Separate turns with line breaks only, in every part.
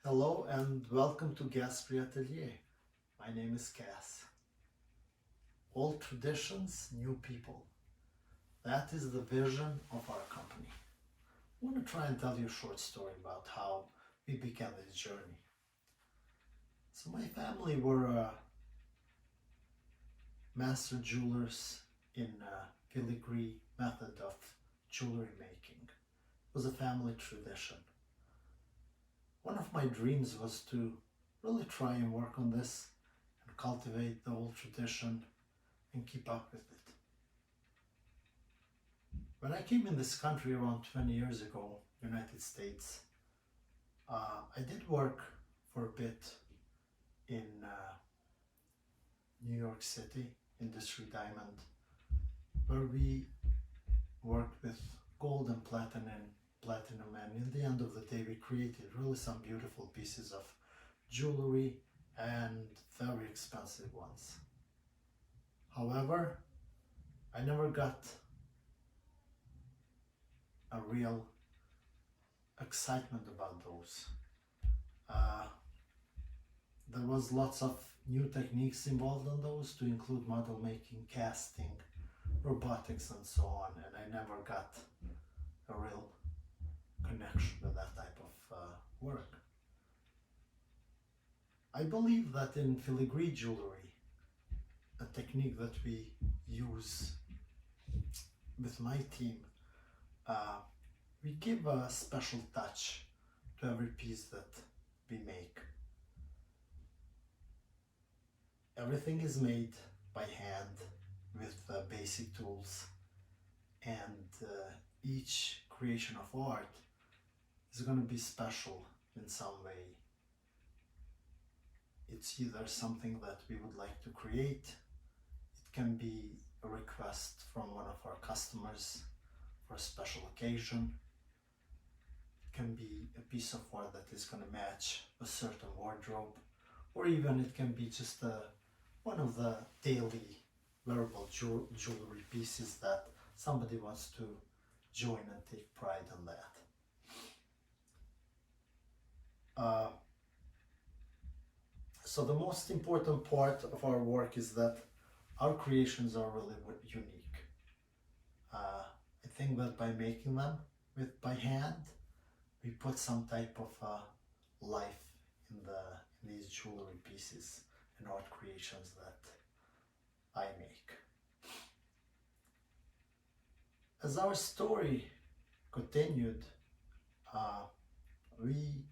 Hello and welcome to Gaspri Atelier. My name is Gas. Old traditions, new people. That is the vision of our company. I want to try and tell you a short story about how we began this journey. So my family were master jewelers in filigree method of jewelry making. It was a family tradition. One of my dreams was to really try and work on this and cultivate the old tradition and keep up with it. When I came in this country around 20 years ago, United States, I did work for a bit in New York City, Industry Diamond, where we worked with gold and platinum, and in the end of the day we created really some beautiful pieces of jewelry and very expensive ones. However, I never got a real excitement about those. There was lots of new techniques involved in those, to include model making, casting, robotics and so on, and I never got a real connection with that type of work. I believe that in filigree jewelry, a technique that we use with my team, we give a special touch to every piece that we make. Everything is made by hand with basic tools, and each creation of art is going to be special in some way. It's either something that we would like to create, it can be a request from one of our customers for a special occasion, it can be a piece of art that is going to match a certain wardrobe, or even it can be just one of the daily wearable jewelry pieces that somebody wants to join and take pride in that. So the most important part of our work is that our creations are really unique. I think that by making them by hand, we put some type of life in these jewelry pieces and art creations that I make. As our story continued, we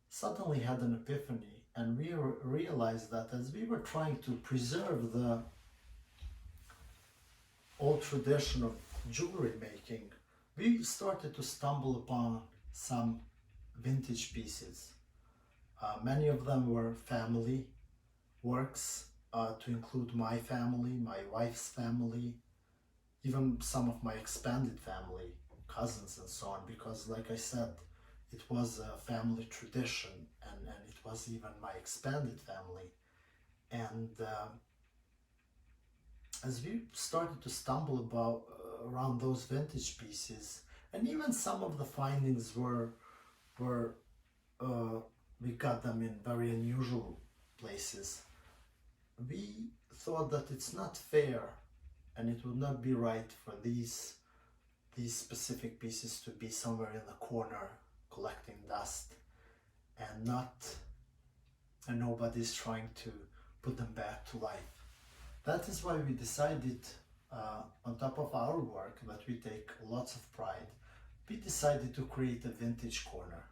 suddenly had an epiphany, and we realized that as we were trying to preserve the old tradition of jewelry making, we started to stumble upon some vintage pieces. Many of them were family works, to include my family, my wife's family, even some of my expanded family, cousins and so on, because like I said, it was a family tradition, and it was even my expanded family. And as we started to stumble around those vintage pieces, and even some of the findings were we got them in very unusual places, we thought that it's not fair and it would not be right for these specific pieces to be somewhere in the corner collecting dust, and nobody's trying to put them back to life. That is why we decided, on top of our work that we take lots of pride, we decided to create a vintage corner.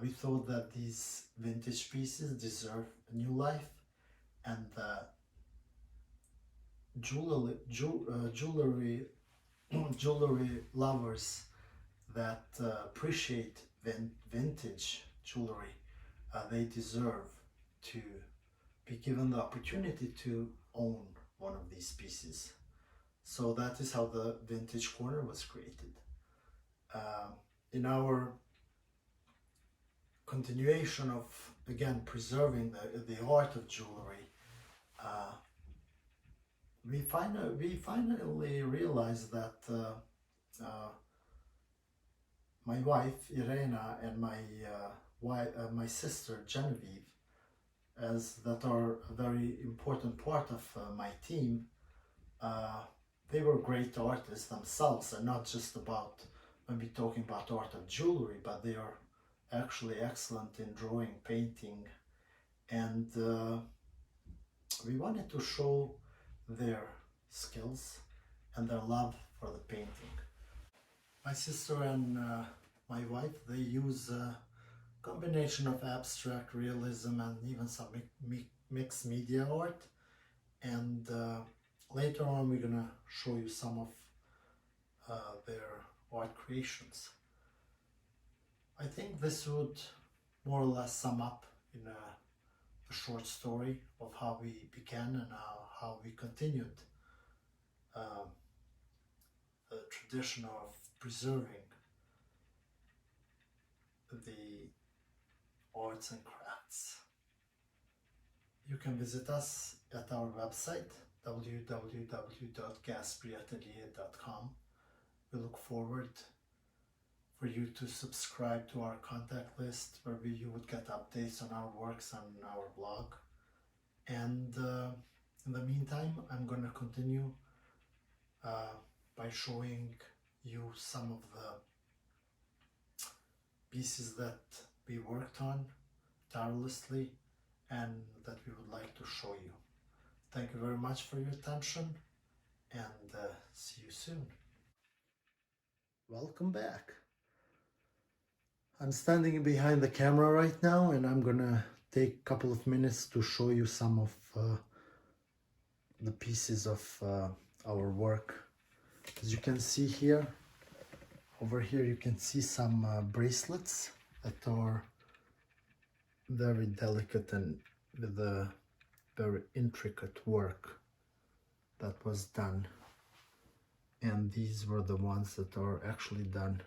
We thought that these vintage pieces deserve a new life, and the jewelry lovers that appreciate vintage jewelry, they deserve to be given the opportunity to own one of these pieces. So that is how the vintage corner was created. In our continuation of, again, preserving the art of jewelry, we finally realized that my wife Irena and my my sister Genevieve, as that are a very important part of my team. Uh, they were great artists themselves, and not just about when we're talking about art of jewelry, but they are actually excellent in drawing, painting, and we wanted to show their skills and their love for the painting. My sister and my wife, they use a combination of abstract realism and even some mixed media art, and later on we're gonna show you some of their art creations. I think this would more or less sum up in a short story of how we began and how we continued um, the tradition of preserving the arts and crafts. You can visit us at our website www.gaspriatelier.com. We look forward for you to subscribe to our contact list, where you would get updates on our works on our blog. And in the meantime, I'm going to continue by showing you some of the pieces that we worked on tirelessly and that we would like to show you. Thank you very much for your attention, and see you soon. Welcome back. I'm standing behind the camera right now, and I'm gonna take a couple of minutes to show you some of the pieces of our work. As you can see here, over here you can see some bracelets that are very delicate and with a very intricate work that was done. And these were the ones that are actually done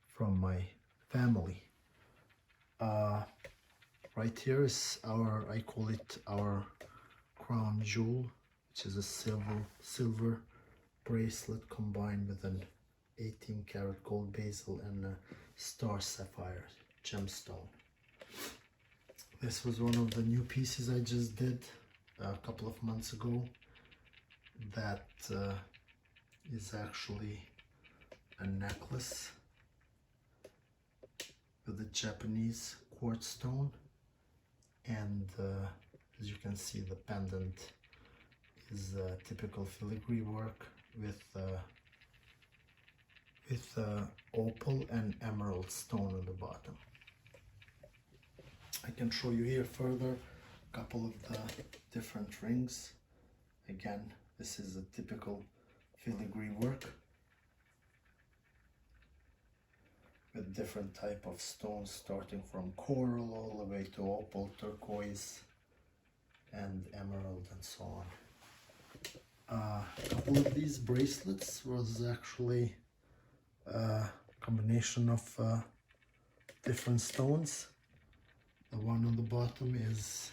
from my family. Right here is our, I call it our crown jewel, which is a silver bracelet combined with an 18 karat gold bezel and a star sapphire gemstone. This was one of the new pieces I just did a couple of months ago. That is actually a necklace with a Japanese quartz stone, and as you can see, the pendant is typical filigree work with opal and emerald stone on the bottom. I can show you here further a couple of the different rings. Again, this is a typical filigree work with different type of stones, starting from coral all the way to opal, turquoise, and emerald, and so on. A couple of these bracelets was actually a combination of different stones. The one on the bottom is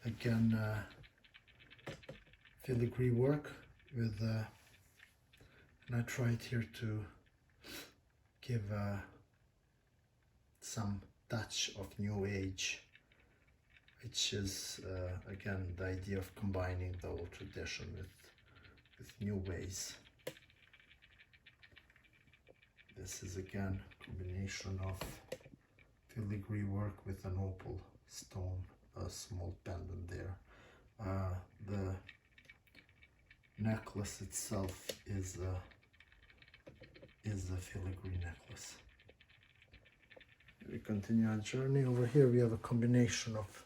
again filigree work with and I tried here to give some touch of new age, which is again the idea of combining the old tradition with new ways. This is again a combination of filigree work with an opal stone, a small pendant there. The necklace itself is a filigree necklace. We continue our journey. Over here we have a combination of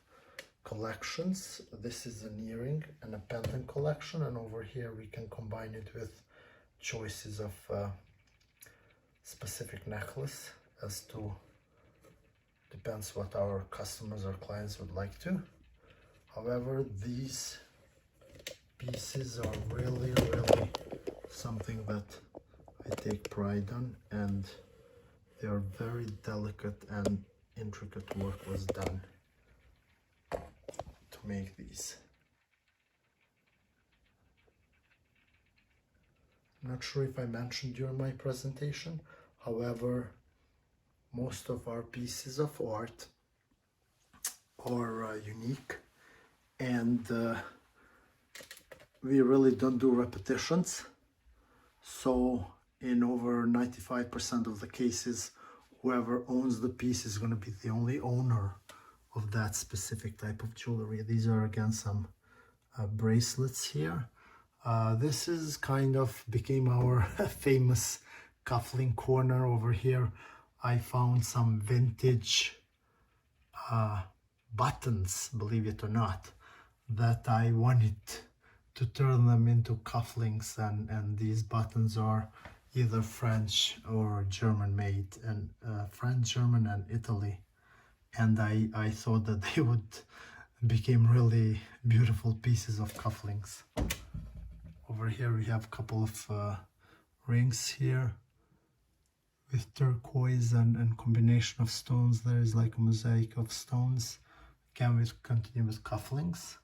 collections. This is an earring and a pendant collection, and over here we can combine it with choices of specific necklace, as to depends what our customers or clients would like to. However, these pieces are really something that I take pride on, and they are very delicate and intricate work was done to make these. I'm not sure if I mentioned during my presentation, however, most of our pieces of art are unique, and we really don't do repetitions. So in over 95% of the cases, whoever owns the piece is going to be the only owner of that specific type of jewelry. These are again some bracelets here. This is kind of became our famous cuffling corner over here. I found some vintage buttons, believe it or not, that I wanted to turn them into cufflinks, and these buttons are either French or German made, and French, German and Italy, and I thought that they would become really beautiful pieces of cufflinks. Over here we have a couple of rings here with turquoise and combination of stones. There is like a mosaic of stones. Again, we continue with cufflinks.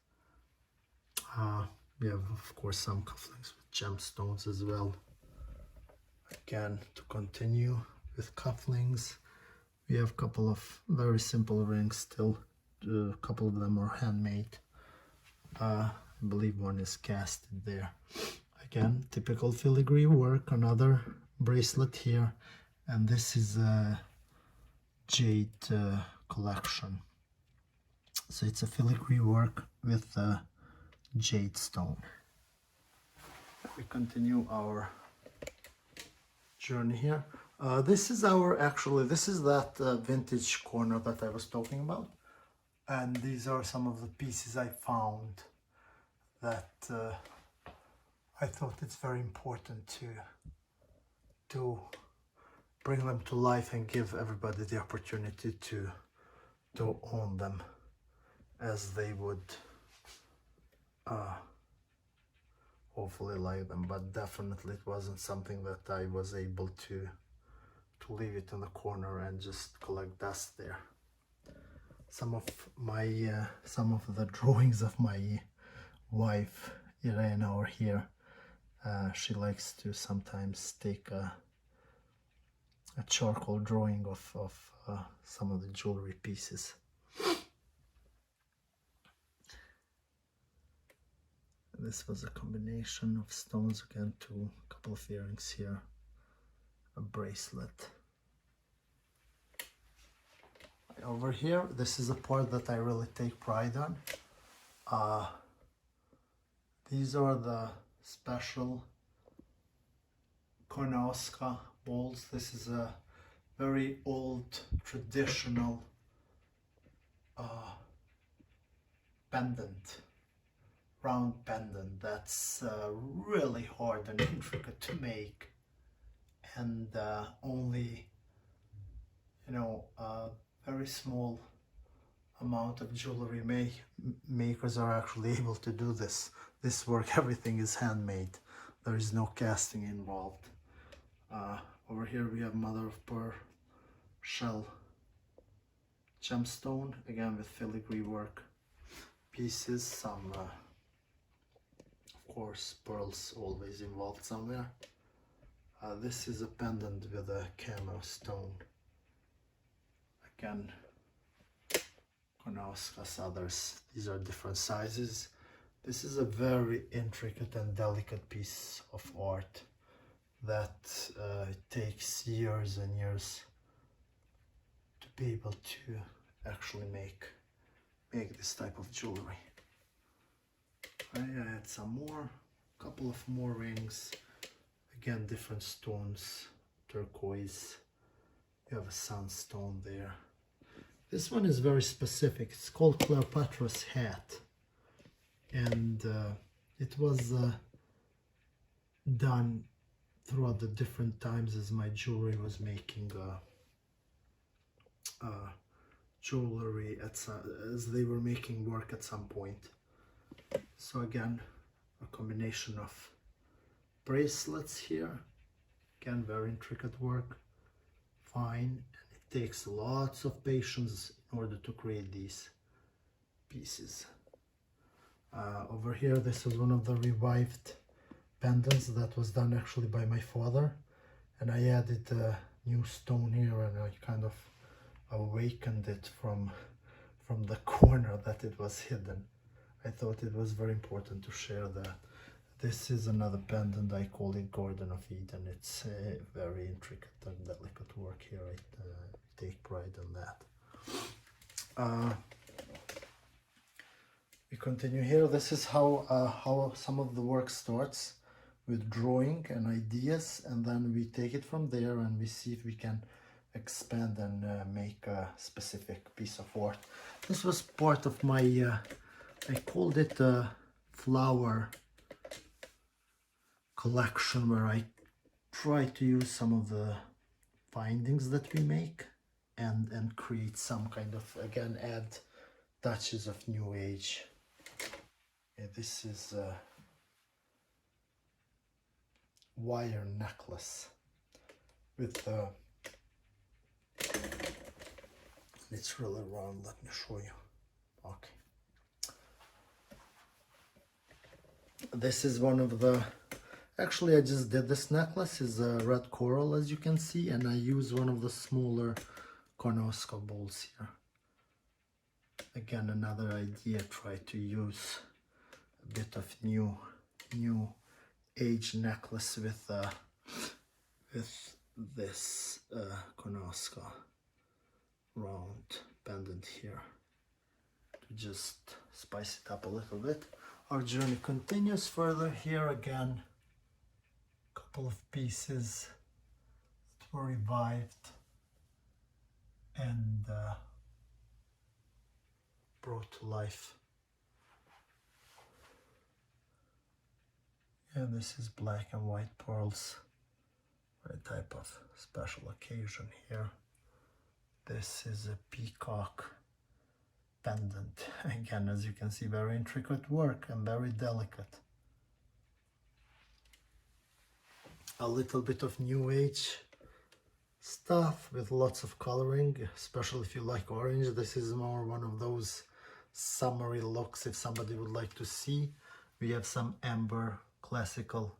We have of course some cufflinks with gemstones as well. Again, to continue with cufflinks, we have a couple of very simple rings still. A couple of them are handmade. I believe one is casted there. Again, typical filigree work. Another bracelet here, and this is a jade collection. So it's a filigree work with a jade stone. We continue our journey here. This is that vintage corner that I was talking about, and these are some of the pieces I found that I thought it's very important to bring them to life and give everybody the opportunity to own them as they would hopefully like them. But definitely it wasn't something that I was able to leave it in the corner and just collect dust there. Some of the drawings of my wife Irena are here. She likes to sometimes take a charcoal drawing of some of the jewelry pieces. This was a combination of stones, again, to a couple of earrings here, a bracelet. Over here, this is a part that I really take pride on. These are the special Kornauska bowls. This is a very old traditional pendant, round pendant that's really hard and intricate to make, and only a very small amount of jewelry makers are actually able to do this work. Everything is handmade. There is no casting involved. Over here we have mother of pearl shell gemstone, again with filigree work pieces. Some of course pearls always involved somewhere. This is a pendant with a camo stone. Again, Kornauskas, others. These are different sizes. This is a very intricate and delicate piece of art that it takes years and years to be able to actually make this type of jewelry. I add some more, couple of more rings. Again, different stones, turquoise. You have a sunstone there. This one is very specific. It's called Cleopatra's hat, and it was done throughout the different times as my jewelry was making jewelry as they were making work at some point. So again, a combination of bracelets here. Again, very intricate work, fine. It takes lots of patience in order to create these pieces. Over here, this is one of the revived pendants that was done actually by my father, and I added new stone here, and I kind of awakened it from the corner that it was hidden. I thought it was very important to share that. This is another pendant. I call it Garden of Eden. It's very intricate and delicate work here. I take pride in that. We continue here. This is how some of the work starts, with drawing and ideas, and then we take it from there and we see if we can expand and make a specific piece of art. This was part of my, I called it a flower collection, where I try to use some of the findings that we make and create some kind of, again, add touches of new age. This is a wire necklace with it's really round. Let me show you. Okay, this is one of the, actually I just did this necklace. Is a red coral, as you can see, and I use one of the smaller Cornosco balls here. Again, another idea, try to use a bit of new age necklace with this Cornosco round pendant here, to just spice it up a little bit. Our journey continues further. Here again, a couple of pieces that were revived and brought to life. And this is black and white pearls for a type of special occasion here. This is a peacock pendant. Again, as you can see, very intricate work and very delicate. A little bit of new age stuff with lots of coloring, especially if you like orange. This is more one of those summery looks if somebody would like to see. We have some amber classical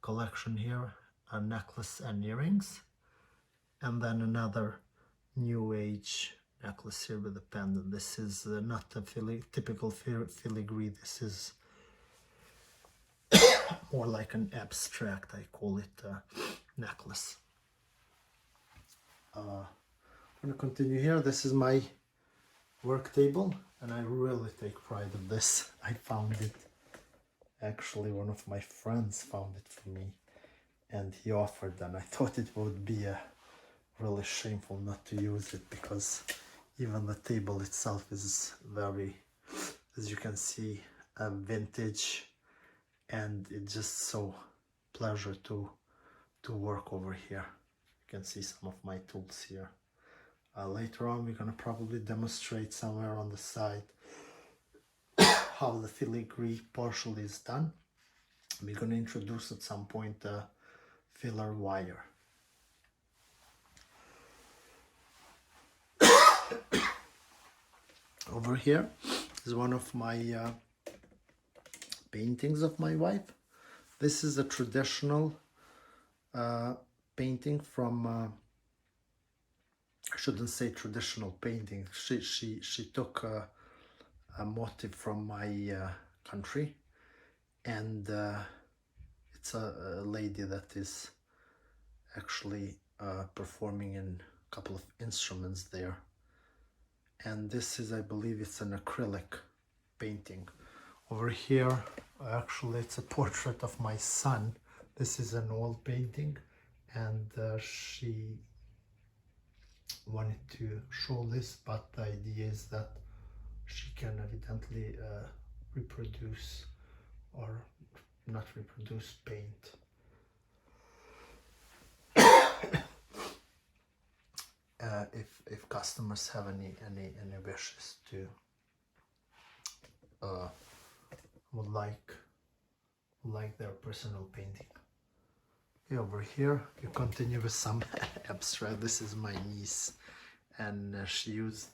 collection here, a necklace and earrings, and then another new age necklace here with a pendant. This is not a typical filigree. This is more like an abstract, I call it, necklace. I'm going to continue here. This is my work table, and I really take pride in this. I found it, actually one of my friends found it for me, and he offered, and I thought it would be really shameful not to use it, because even the table itself is very, as you can see, vintage, and it's just so pleasure to work over here. You can see some of my tools here. Later on, we're going to probably demonstrate somewhere on the side how the filigree partially is done. We're going to introduce at some point filler wire. Over here is one of my paintings of my wife. This is a traditional painting from, I shouldn't say traditional painting. She took a motif from my country, and it's a lady that is actually performing in a couple of instruments there. And this is, I believe it's an acrylic painting. Over here, actually it's a portrait of my son. This is an old painting, and she wanted to show this, but the idea is that she can evidently reproduce, or not reproduce, paint. If customers have any wishes to would like their personal painting. Okay, over here you continue with some abstract. This is my niece, and she used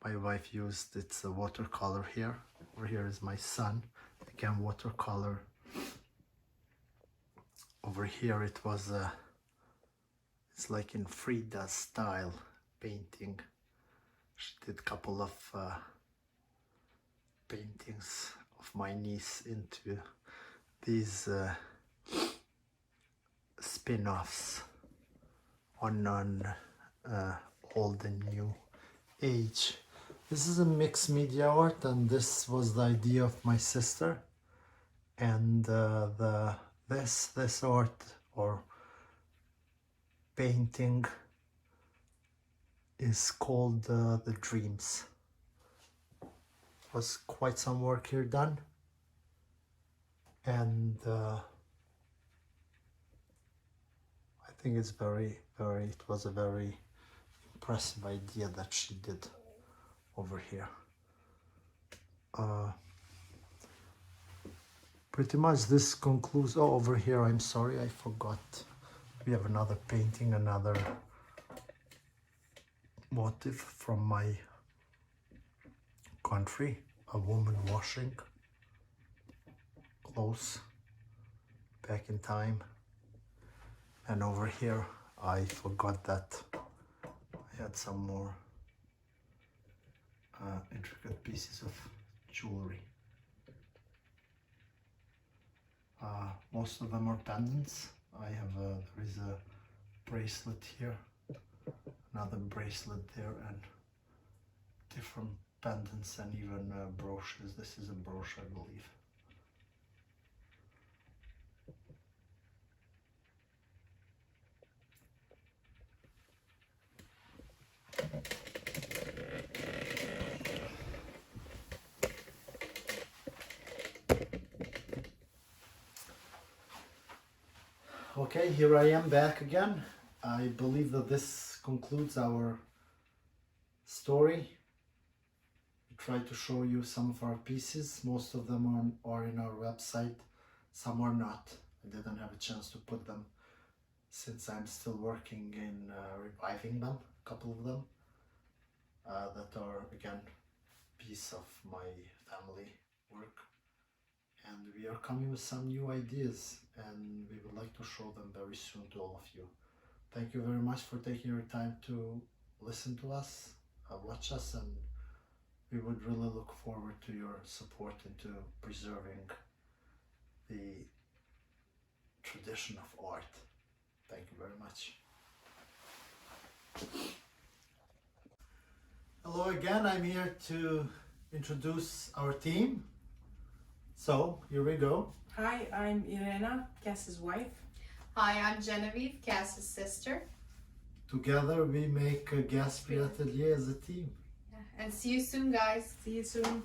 my wife used, it's a watercolor here. Over here is my son, again watercolor. Over here it was It's like in Frida style painting. She did a couple of paintings of my niece into these spin-offs on old and new age. This is a mixed media art, and this was the idea of my sister. And this art or painting is called The Dreams. Was quite some work here done, and I think it's it was a very impressive idea that she did over here. Pretty much this concludes. Oh, over here, I'm sorry, I forgot. We have another painting, another motif from my country, a woman washing clothes back in time. And over here, I forgot that I had some more intricate pieces of jewelry. Most of them are pendants. I have there is a bracelet here, another bracelet there, and different pendants and even brooches. This is a brooch, I believe. Okay, here I am back again. I believe that this concludes our story. We tried to show you some of our pieces. Most of them are in our website. Some are not. I didn't have a chance to put them since I'm still working in reviving them, a couple of them that are again piece of my family work. And we are coming with some new ideas, and we would like to show them very soon to all of you. Thank you very much for taking your time to listen to us, watch us, and we would really look forward to your support into preserving the tradition of art. Thank you very much. Hello again, I'm here to introduce our team. So, here we go.
Hi, I'm Irena, Cass's wife.
Hi, I'm Genevieve, Cass's sister.
Together we make Gaspri Atelier as a team.
And see you soon, guys.
See you soon.